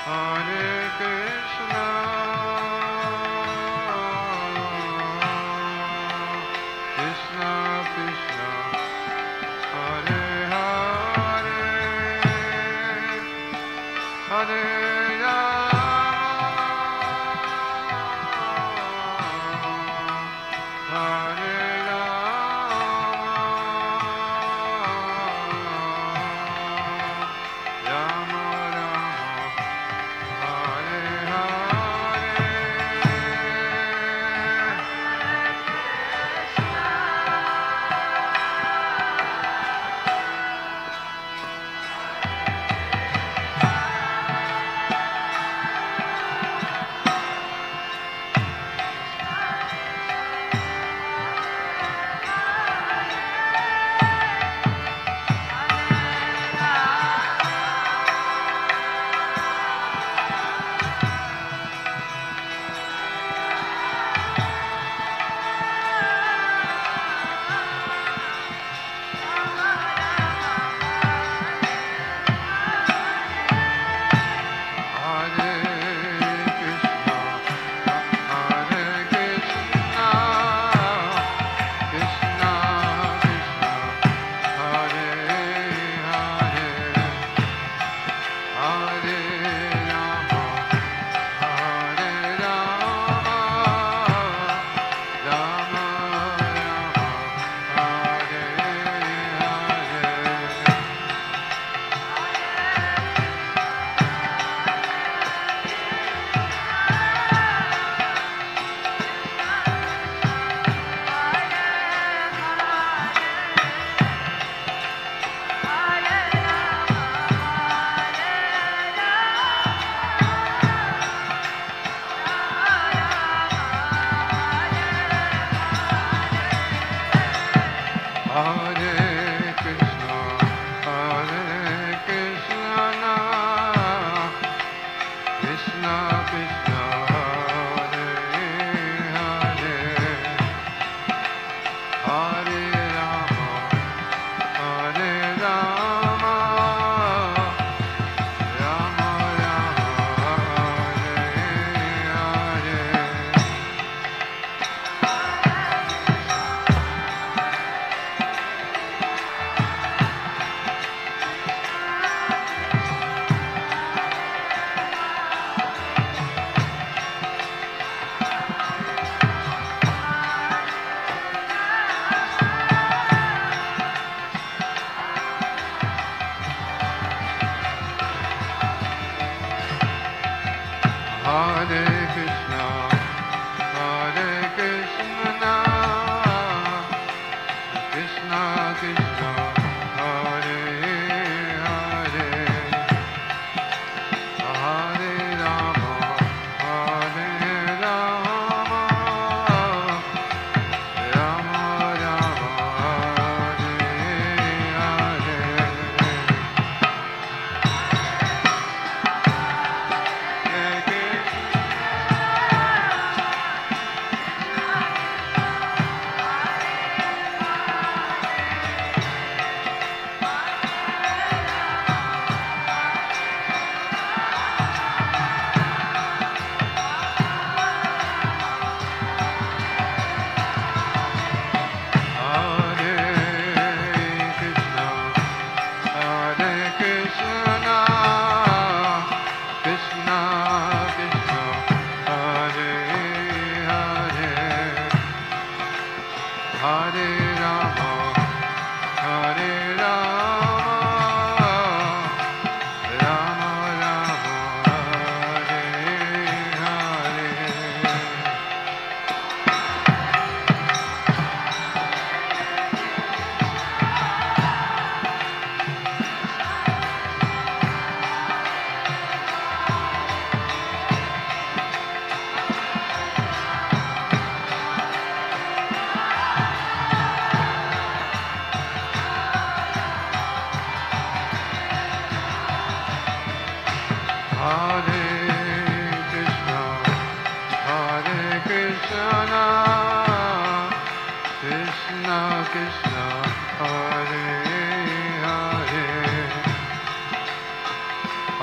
Hare Krishna, Krishna Krishna, Hare Hare, Hare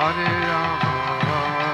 Hare Rama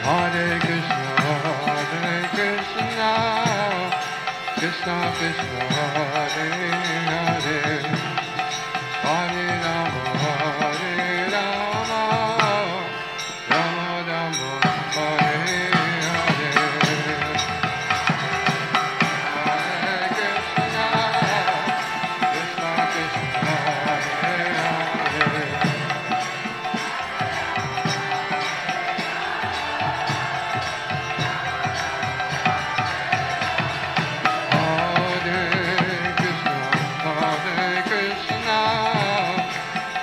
Hare Krishna, Krishna Krishna, Hare Hare, Hare Rama, Rama Rama, Hare Hare. Hare Krishna, Krishna Krishna, Hare Hare.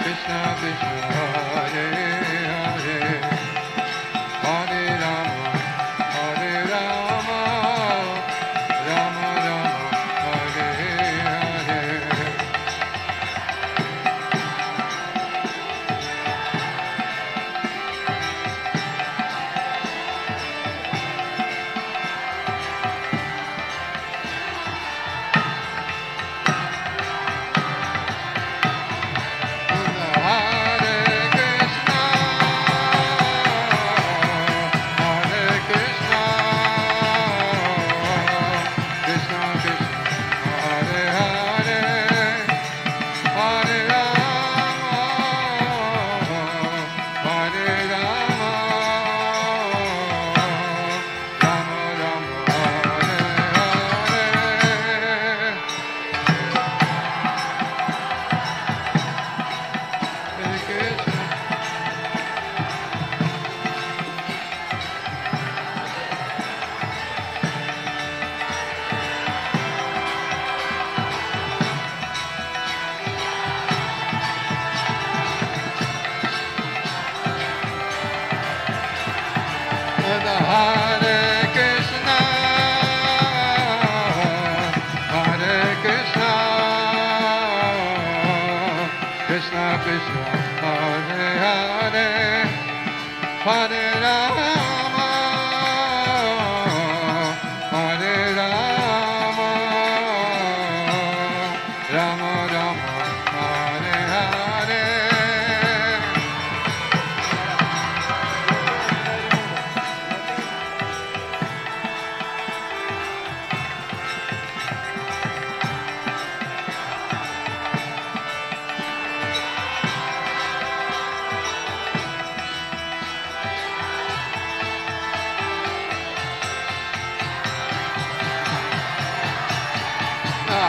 Krishna Krishna, Hare Hare, Hare Rama, Rama Rama, Hare Hare. Hare Krishna, Krishna Krishna, Hare Hare, Hare Rama, Rama Rama, Hare Hare. Hare Krishna. Hare Krishna, Hare Krishna, Krishna Krishna, Hare Hare, Hare Rama, Rama Rama, Hare Hare.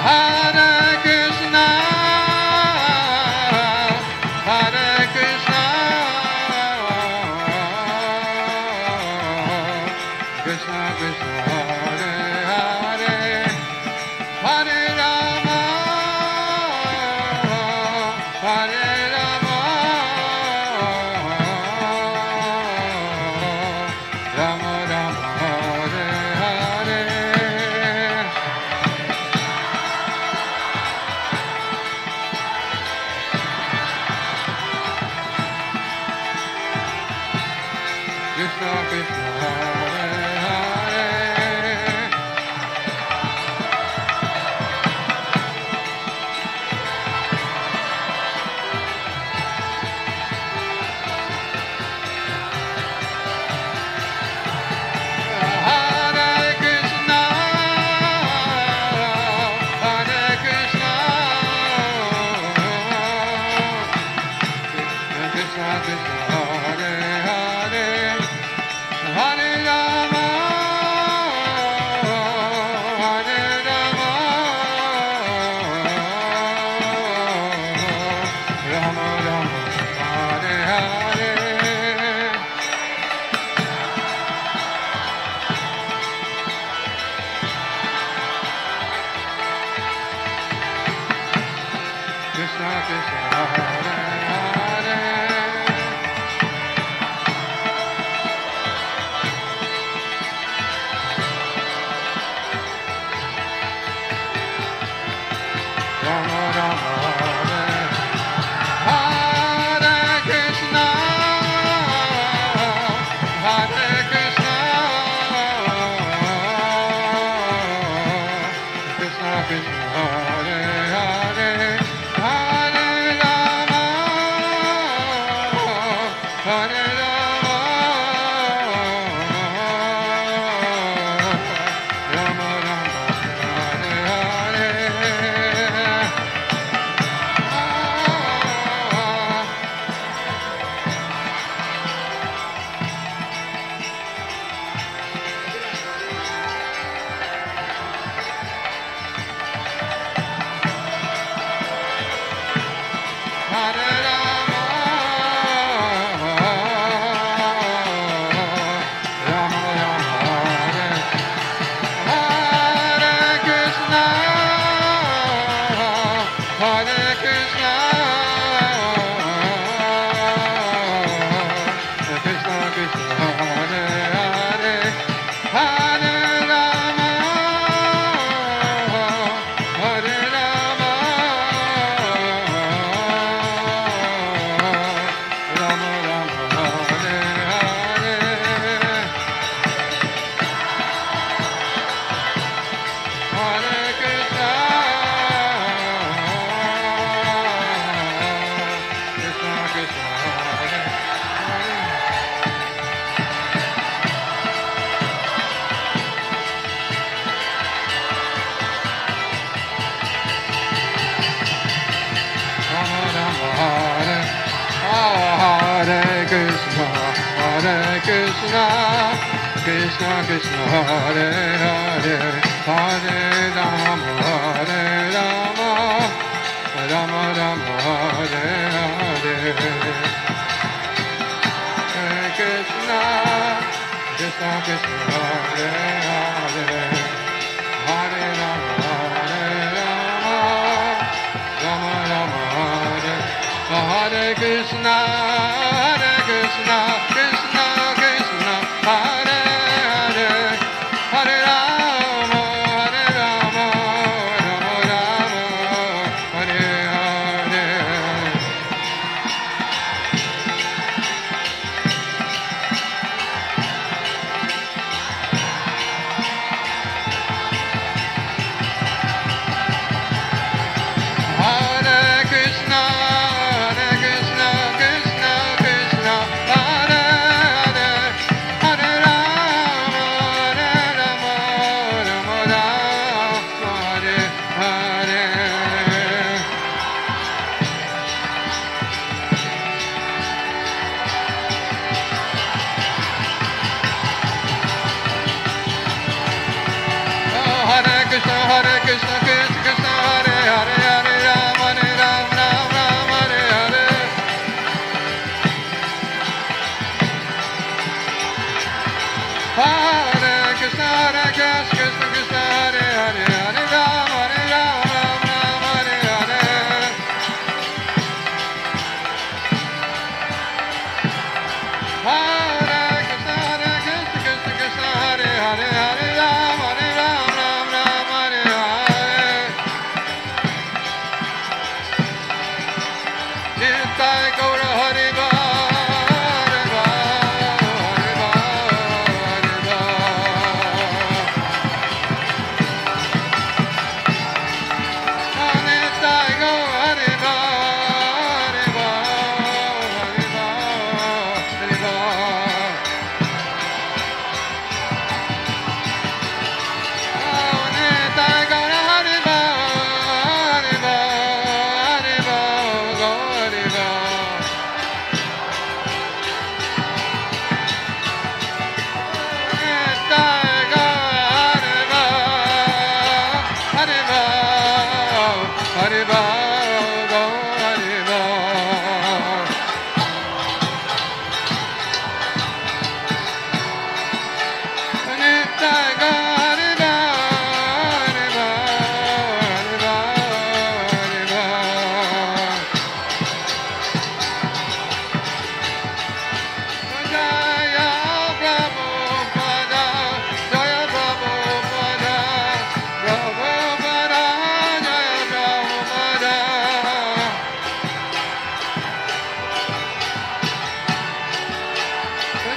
Hare Krishna, Hare Krishna, Krishna Krishna, Hare Hare, Hare Rama, Hare Rama, Rama Rama, Hare Hare. Krishna Krishna, Hare Hare, Krishna, Krishna Krishna, Hare Hare, Hare Rama, Hare Rama, Rama Rama, Hare Hare. Hare Krishna, Krishna Krishna, Hare Hare, Hare Rama, Hare Rama, Rama Rama, Hare Hare Krishna, Krishna Krishna, Hare Hare, Hare Rama, Hare Rama, Rama Rama, Hare Hare. Hare Krishna, Krishna Krishna, Hare Hare, Hare Rama, Hare Rama, Rama Rama, Hare Hare. Hare Krishna, Krishna Krishna, Hare Hare, Hare Rama, Rama Rama, Hare Hare. Hare Krishna, Krishna Krishna, Hare Hare, Hare Rama, Rama Rama, Hare Hare. Hare Krishna, Krishna, Hare Hare, Hare Rama, Rama Rama, Hare Hare. Nitai Gaura Hare Ba, Hare Ba, Hare Ba, Hare Ba. Nitai Gaura Hare Ba, Hare Ba, Hare Ba, Hare Ba. Nitai Gaura Hare Ba, Hare Ba, Hare Ba, Gaura Ba. Jaya Prabhupada, Jaya Prabhupada, Prabhupada, Jaya Prabhupada.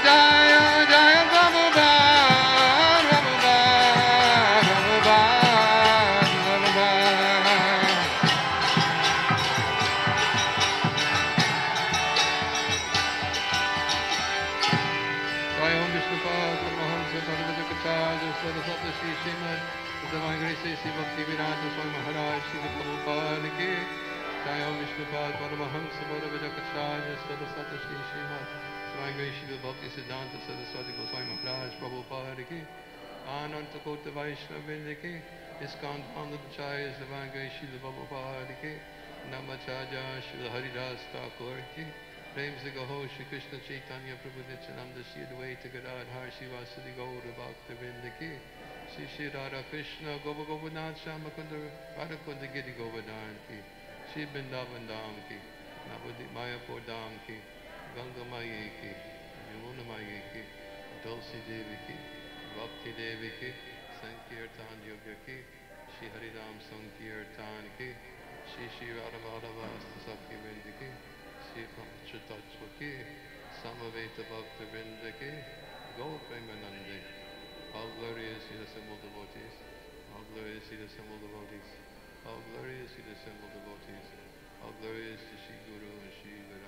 Jaya Jaya Prabhupada, Prabhupada, Prabhupada, Jai Om Vishnupad, Paramahamsa Bhagavatakacharya, Saraswati Shri Srimad, Divine Grace Sri Bhakti Vedanta Swami Maharaj, Sri Prabhupada Ki. Jai Om Vishnupad, Paramahamsa Bhagavatakacharya, Saraswati Shri Srimad, Divine Grace Sri Bhakti Siddhanta Saraswati Goswami Maharaj, Prabhupada Ki. Ananta Kota Vaishnava Vrinda Ki. ISKCON Pandavacharya, Divine Grace Sri Prabhupada Ki. Namacharya Sri Haridas Thakur Ki. Prem se Gaho Shri Krishna Chaitanya Prabhu Nityananda Shri Advaita Gadadhar Shivasadi Gaura Bhakta Vrinda Ki. Shri Shri Radha Krishna Gopa Govardhan Shama Kunda Radha Kunda Giri Govardhan Ki. Shri Vrindavan Dham Ki. Navadip Mayapur Dham Ki. Ganga Maya Ki. Yamuna Maya Ki. Tulsi Devi Ki. Bhakti Devi Ki. Sankirtan Yoga Ki. Shri Haridam Sankirtan Ki. Shri Shri Radha Madhava Sakhi Vrinda Ki. Shri Pamchatattva Ki. Samaveta Bhakta Vrinda Ki. Gaur Premanande. All glory is to the assembled devotees. All glory is to the assembled devotees. All glory is to the assembled devotees. All glory is to Shri Guru and Shri Guru.